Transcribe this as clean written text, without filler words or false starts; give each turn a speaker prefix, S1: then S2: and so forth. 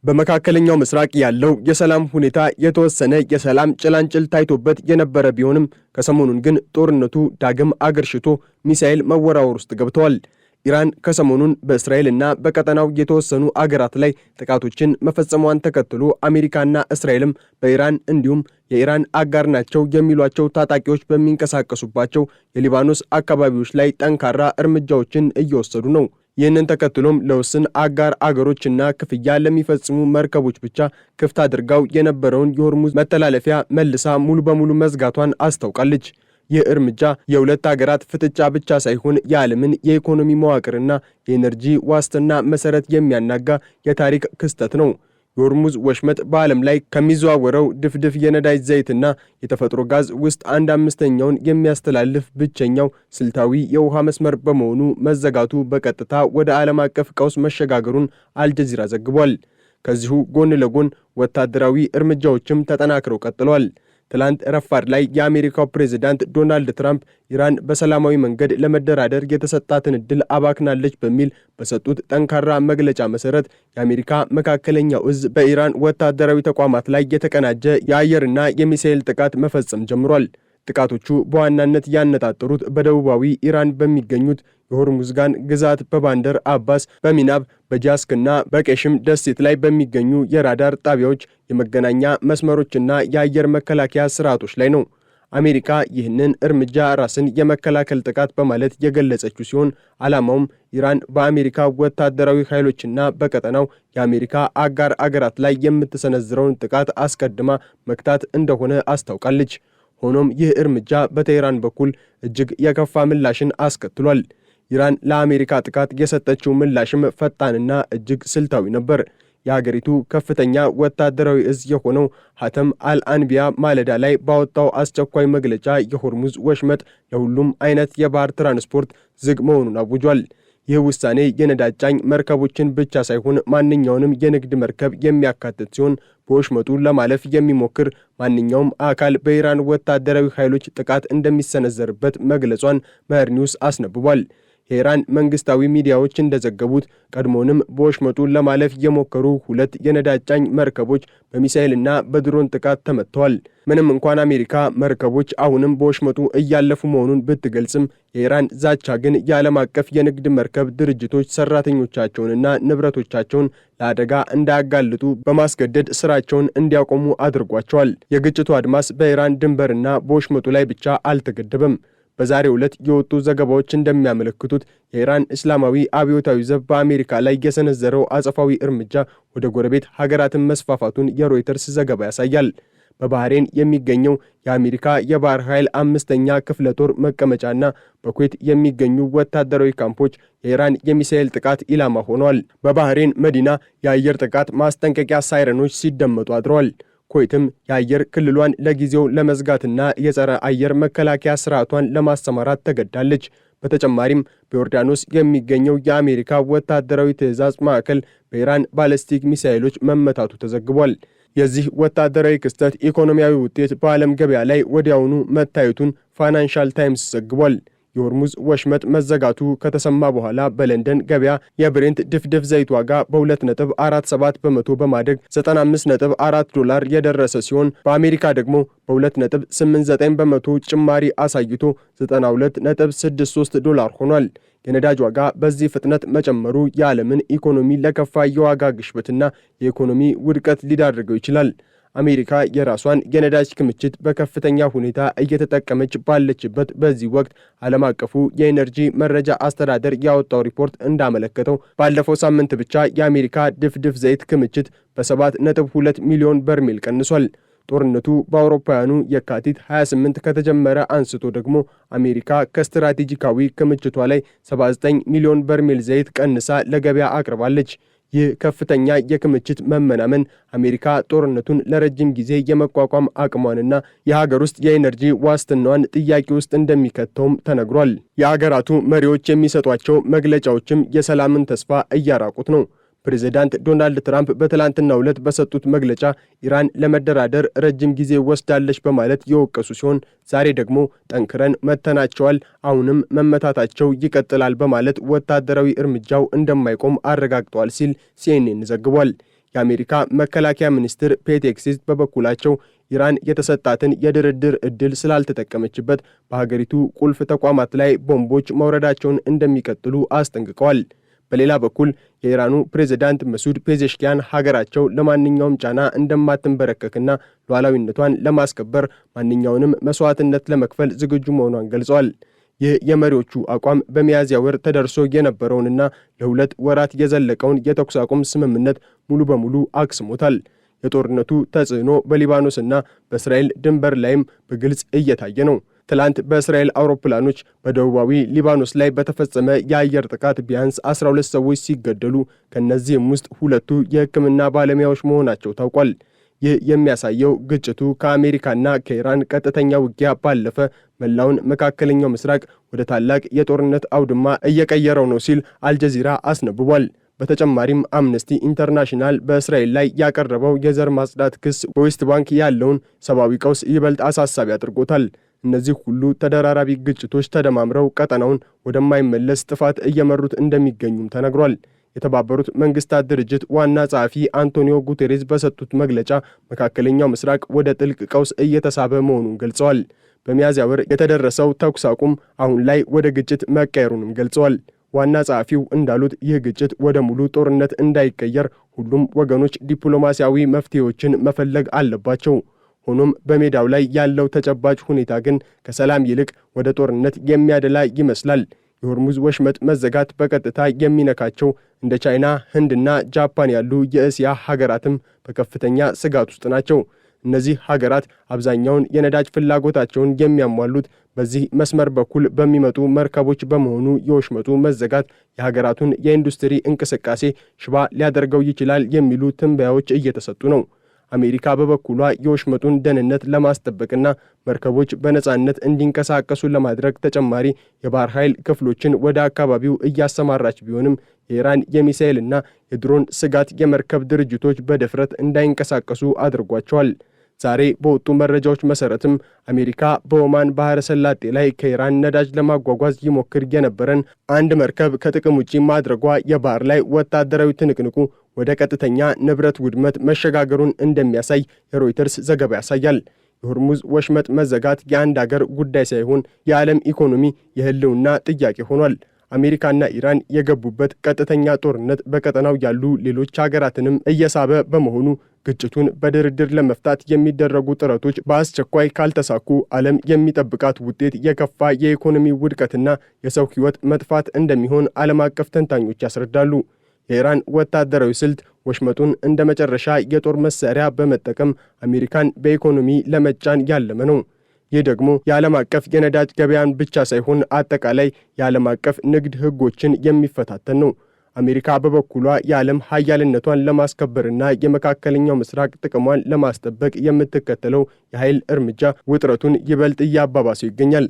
S1: በመካከለኛው ምስራቅ ያለው የሰላም ሁኔታ የተወሰነ የሰላም ጭላንጭል ታይቶበት የነበረ ቢሆንም ከሰሞኑን ግን ጦርነቱ ዳግም አገርሽቶ ሚሳኤል መወራወር ውስጥ ገብተዋል። ኢራን ከሰሞኑን በእስራኤልና በቀጠናው የተወሰኑ አገራት ላይ ጥቃቶችን መፈጸሟን ተከትሎ አሜሪካና እስራኤልም በኢራን እንዲሁም የኢራን አጋር ናቸው የሚሏቸው ታጣቂዎች በሚንቀሳቀሱባቸው የሊባኖስ አካባቢዎች ላይ ጠንካራ እርምጃዎችን እየወሰዱ ነው። ይህንን ተከትሎም ለውስን አጋር አገሮችና ክፍያ ለሚፈጽሙ መርከቦች ብቻ ክፍት አድርጋው የነበረውን የሆርሙዝ መተላለፊያ መልሳ ሙሉ በሙሉ መዝጋቷን አስታውቃለች። ይህ እርምጃ የሁለት አገራት ፍጥጫ ብቻ ሳይሆን የዓለምን የኢኮኖሚ መዋቅርና የኤነርጂ ዋስትና መሰረት የሚያናጋ የታሪክ ክስተት ነው። የሆርሙዝ ወሽመጥ በዓለም ላይ ከሚዘዋወረው ድፍድፍ የነዳጅ ዘይትና የተፈጥሮ ጋዝ ውስጥ 1/5ኛውን የሚያስተላልፍ ብቸኛው ስልታዊ የውሃ መስመር በመሆኑ መዘጋቱ በቀጥታ ወደ ዓለም አቀፍ ቀውስ መሸጋገሩን አልጀዚራ ዘግቧል። ከዚሁ ጎን ለጎን ወታደራዊ እርምጃዎችም ተጠናክረው ቀጥለዋል። ትላንት ረፋድ ላይ የአሜሪካው ፕሬዝዳንት ዶናልድ ትራምፕ ኢራን በሰላማዊ መንገድ ለመደራደር የተሰጣትን ዕድል አባክናለች በሚል በሰጡት ጠንካራ መግለጫ መሰረት የአሜሪካ መካከለኛው እዝ በኢራን ወታደራዊ ተቋማት ላይ የተቀናጀ የአየርና የሚሳኤል ጥቃት መፈጸም ጀምሯል። ጥቃቶቹ በዋናነት ያነጣጠሩት በደቡባዊ ኢራን በሚገኙት የሆርሙዝጋን ግዛት በባንደር አባስ፣ በሚናብ፣ በጃስክና በቄሽም ደሴት ላይ በሚገኙ የራዳር ጣቢያዎች፣ የመገናኛ መስመሮችና የአየር መከላከያ ስርዓቶች ላይ ነው። አሜሪካ ይህንን እርምጃ ራስን የመከላከል ጥቃት በማለት የገለጸችው ሲሆን ዓላማውም ኢራን በአሜሪካ ወታደራዊ ኃይሎችና በቀጠናው የአሜሪካ አጋር አገራት ላይ የምትሰነዝረውን ጥቃት አስቀድማ መክታት እንደሆነ አስታውቃለች። ሆኖም ይህ እርምጃ በቴህራን በኩል እጅግ የከፋ ምላሽን አስከትሏል። ኢራን ለአሜሪካ ጥቃት የሰጠችው ምላሽም ፈጣንና እጅግ ስልታዊ ነበር። የሀገሪቱ ከፍተኛ ወታደራዊ እዝ የሆነው ሐተም አልአንቢያ ማለዳ ላይ ባወጣው አስቸኳይ መግለጫ የሆርሙዝ ወሽመጥ ለሁሉም አይነት የባህር ትራንስፖርት ዝግ መሆኑን አውጇል። ይህ ውሳኔ የነዳጅ ጫኝ መርከቦችን ብቻ ሳይሆን ማንኛውንም የንግድ መርከብ የሚያካትት ሲሆን በወሽመጡ ለማለፍ የሚሞክር ማንኛውም አካል በኢራን ወታደራዊ ኃይሎች ጥቃት እንደሚሰነዘርበት መግለጿን መህር ኒውስ አስነብቧል። የኢራን መንግስታዊ ሚዲያዎች እንደዘገቡት ቀድሞውንም በወሽመጡ ለማለፍ የሞከሩ 2 የነዳጅ ጫኝ መርከቦች በሚሳኤልና በድሮን ጥቃት ተመትተዋል። ምንም እንኳን አሜሪካ መርከቦች አሁንም በወሽመጡ እያለፉ መሆኑን ብትገልጽም የኢራን ዛቻ ግን የዓለም አቀፍ የንግድ መርከብ ድርጅቶች ሰራተኞቻቸውንና ንብረቶቻቸውን ለአደጋ እንዳያጋልጡ በማስገደድ ስራቸውን እንዲያቆሙ አድርጓቸዋል። የግጭቱ አድማስ በኢራን ድንበርና በወሽመጡ ላይ ብቻ አልተገደበም። በዛሬው ዕለት የወጡ ዘገባዎች እንደሚያመለክቱት የኢራን እስላማዊ አብዮታዊ ዘብ በአሜሪካ ላይ የሰነዘረው አጸፋዊ እርምጃ ወደ ጎረቤት ሀገራትን መስፋፋቱን የሮይተርስ ዘገባ ያሳያል። በባህሬን የሚገኘው የአሜሪካ የባህር ኃይል 5ኛ ክፍለ ጦር መቀመጫና በኩዌት የሚገኙ ወታደራዊ ካምፖች የኢራን የሚሳኤል ጥቃት ኢላማ ሆነዋል። በባህሬን መዲና የአየር ጥቃት ማስጠንቀቂያ ሳይረኖች ሲደመጡ አድረዋል። ኩዌትም የአየር ክልሏን ለጊዜው ለመዝጋትና የጸረ አየር መከላከያ ስርዓቷን ለማሰማራት ተገዳለች። በተጨማሪም በዮርዳኖስ የሚገኘው የአሜሪካ ወታደራዊ ትዕዛዝ ማዕከል በኢራን ባለስቲክ ሚሳኤሎች መመታቱ ተዘግቧል። የዚህ ወታደራዊ ክስተት ኢኮኖሚያዊ ውጤት በዓለም ገበያ ላይ ወዲያውኑ መታየቱን ፋይናንሻል ታይምስ ዘግቧል። የሆርሙዝ ወሽመጥ መዘጋቱ ከተሰማ በኋላ በለንደን ገበያ የብሬንት ድፍድፍ ዘይት ዋጋ በ2.47 በመቶ በማደግ $95.4 የደረሰ ሲሆን በአሜሪካ ደግሞ በ2.89 በመቶ ጭማሪ አሳይቶ $92.63 ሆኗል። የነዳጅ ዋጋ በዚህ ፍጥነት መጨመሩ የዓለምን ኢኮኖሚ ለከፋ የዋጋ ግሽበትና የኢኮኖሚ ውድቀት ሊዳርገው ይችላል። አሜሪካ የራሷን የነዳጅ ክምችት በከፍተኛ ሁኔታ እየተጠቀመች ባለችበት በዚህ ወቅት ዓለም አቀፉ የኤነርጂ መረጃ አስተዳደር ያወጣው ሪፖርት እንዳመለከተው ባለፈው ሳምንት ብቻ የአሜሪካ ድፍድፍ ዘይት ክምችት በ7.2 ሚሊዮን በርሜል ቀንሷል። ጦርነቱ በአውሮፓውያኑ የካቲት 28 ከተጀመረ አንስቶ ደግሞ አሜሪካ ከስትራቴጂካዊ ክምችቷ ላይ 79 ሚሊዮን በርሜል ዘይት ቀንሳ ለገበያ አቅርባለች። ይህ ከፍተኛ የክምችት መመናመን አሜሪካ ጦርነቱን ለረጅም ጊዜ የመቋቋም አቅሟንና የሀገር ውስጥ የኤነርጂ ዋስትናዋን ጥያቄ ውስጥ እንደሚከተውም ተነግሯል። የሀገራቱ መሪዎች የሚሰጧቸው መግለጫዎችም የሰላምን ተስፋ እያራቁት ነው። ፕሬዝዳንት ዶናልድ ትራምፕ በትላንትናው ዕለት በሰጡት መግለጫ ኢራን ለመደራደር ረጅም ጊዜ ወስዳለች በማለት የወቀሱ ሲሆን ዛሬ ደግሞ ጠንክረን መተናቸዋል፣ አሁንም መመታታቸው ይቀጥላል በማለት ወታደራዊ እርምጃው እንደማይቆም አረጋግጠዋል ሲል ሲኤንኤን ዘግቧል። የአሜሪካ መከላከያ ሚኒስትር ፔት ሄግሴት በበኩላቸው ኢራን የተሰጣትን የድርድር ዕድል ስላልተጠቀመችበት በሀገሪቱ ቁልፍ ተቋማት ላይ ቦምቦች መውረዳቸውን እንደሚቀጥሉ አስጠንቅቀዋል። በሌላ በኩል የኢራኑ ፕሬዝዳንት መሱድ ፔዜሽኪያን ሀገራቸው ለማንኛውም ጫና እንደማትንበረከክና ሉዓላዊነቷን ለማስከበር ማንኛውንም መስዋዕትነት ለመክፈል ዝግጁ መሆኗን ገልጸዋል። ይህ የመሪዎቹ አቋም በሚያዝያ ወር ተደርሶ የነበረውንና ለ2 ወራት የዘለቀውን የተኩስ አቁም ስምምነት ሙሉ በሙሉ አክስሞታል። የጦርነቱ ተጽዕኖ በሊባኖስና በእስራኤል ድንበር ላይም በግልጽ እየታየ ነው። ትላንት በእስራኤል አውሮፕላኖች በደቡባዊ ሊባኖስ ላይ በተፈጸመ የአየር ጥቃት ቢያንስ 12 ሰዎች ሲገደሉ ከእነዚህም ውስጥ 2ቱ የሕክምና ባለሙያዎች መሆናቸው ታውቋል። ይህ የሚያሳየው ግጭቱ ከአሜሪካና ከኢራን ቀጥተኛ ውጊያ ባለፈ መላውን መካከለኛው ምስራቅ ወደ ታላቅ የጦርነት አውድማ እየቀየረው ነው ሲል አልጀዚራ አስነብቧል። በተጨማሪም አምነስቲ ኢንተርናሽናል በእስራኤል ላይ ያቀረበው የዘር ማጽዳት ክስ በዌስት ባንክ ያለውን ሰብአዊ ቀውስ ይበልጥ አሳሳቢ አድርጎታል። እነዚህ ሁሉ ተደራራቢ ግጭቶች ተደማምረው ቀጠናውን ወደማይመለስ ጥፋት እየመሩት እንደሚገኙም ተነግሯል። የተባበሩት መንግስታት ድርጅት ዋና ጸሐፊ አንቶኒዮ ጉቴሬዝ በሰጡት መግለጫ መካከለኛው ምስራቅ ወደ ጥልቅ ቀውስ እየተሳበ መሆኑን ገልጸዋል። በሚያዝያ ወር የተደረሰው ተኩስ አቁም አሁን ላይ ወደ ግጭት መቀየሩንም ገልጸዋል። ዋና ጸሐፊው እንዳሉት ይህ ግጭት ወደ ሙሉ ጦርነት እንዳይቀየር ሁሉም ወገኖች ዲፕሎማሲያዊ መፍትሄዎችን መፈለግ አለባቸው። ሆኖም በሜዳው ላይ ያለው ተጨባጭ ሁኔታ ግን ከሰላም ይልቅ ወደ ጦርነት የሚያደላ ይመስላል። የሆርሙዝ ወሽመጥ መዘጋት በቀጥታ የሚነካቸው እንደ ቻይና፣ ህንድና ጃፓን ያሉ የእስያ ሀገራትም በከፍተኛ ስጋት ውስጥ ናቸው። እነዚህ ሀገራት አብዛኛውን የነዳጅ ፍላጎታቸውን የሚያሟሉት በዚህ መስመር በኩል በሚመጡ መርከቦች በመሆኑ የወሽመጡ መዘጋት የሀገራቱን የኢንዱስትሪ እንቅስቃሴ ሽባ ሊያደርገው ይችላል የሚሉ ትንበያዎች እየተሰጡ ነው። አሜሪካ በበኩሏ የወሽመጡን ደህንነት ለማስጠበቅና መርከቦች በነጻነት እንዲንቀሳቀሱ ለማድረግ ተጨማሪ የባህር ኃይል ክፍሎችን ወደ አካባቢው እያሰማራች ቢሆንም የኢራን የሚሳኤልና የድሮን ስጋት የመርከብ ድርጅቶች በድፍረት እንዳይንቀሳቀሱ አድርጓቸዋል። ዛሬ በወጡ መረጃዎች መሰረትም አሜሪካ በኦማን ባህረ ሰላጤ ላይ ከኢራን ነዳጅ ለማጓጓዝ ይሞክር የነበረን አንድ መርከብ ከጥቅም ውጪ ማድረጓ የባህር ላይ ወታደራዊ ትንቅንቁ ወደ ቀጥተኛ ንብረት ውድመት መሸጋገሩን እንደሚያሳይ የሮይተርስ ዘገባ ያሳያል። የሆርሙዝ ወሽመጥ መዘጋት የአንድ አገር ጉዳይ ሳይሆን የዓለም ኢኮኖሚ የህልውና ጥያቄ ሆኗል። አሜሪካና ኢራን የገቡበት ቀጥተኛ ጦርነት በቀጠናው ያሉ ሌሎች ሀገራትንም እየሳበ በመሆኑ ግጭቱን በድርድር ለመፍታት የሚደረጉ ጥረቶች በአስቸኳይ ካልተሳኩ ዓለም የሚጠብቃት ውጤት የከፋ የኢኮኖሚ ውድቀትና የሰው ሕይወት መጥፋት እንደሚሆን ዓለም አቀፍ ተንታኞች ያስረዳሉ። የኢራን ወታደራዊ ስልት ወሽመጡን እንደ መጨረሻ የጦር መሳሪያ በመጠቀም አሜሪካን በኢኮኖሚ ለመጫን ያለመ ነው። ይህ ደግሞ የዓለም አቀፍ የነዳጅ ገበያን ብቻ ሳይሆን አጠቃላይ የዓለም አቀፍ ንግድ ሕጎችን የሚፈታተን ነው። አሜሪካ በበኩሏ የዓለም ሀያልነቷን ለማስከበርና የመካከለኛው ምስራቅ ጥቅሟን ለማስጠበቅ የምትከተለው የኃይል እርምጃ ውጥረቱን ይበልጥ እያባባሰው ይገኛል።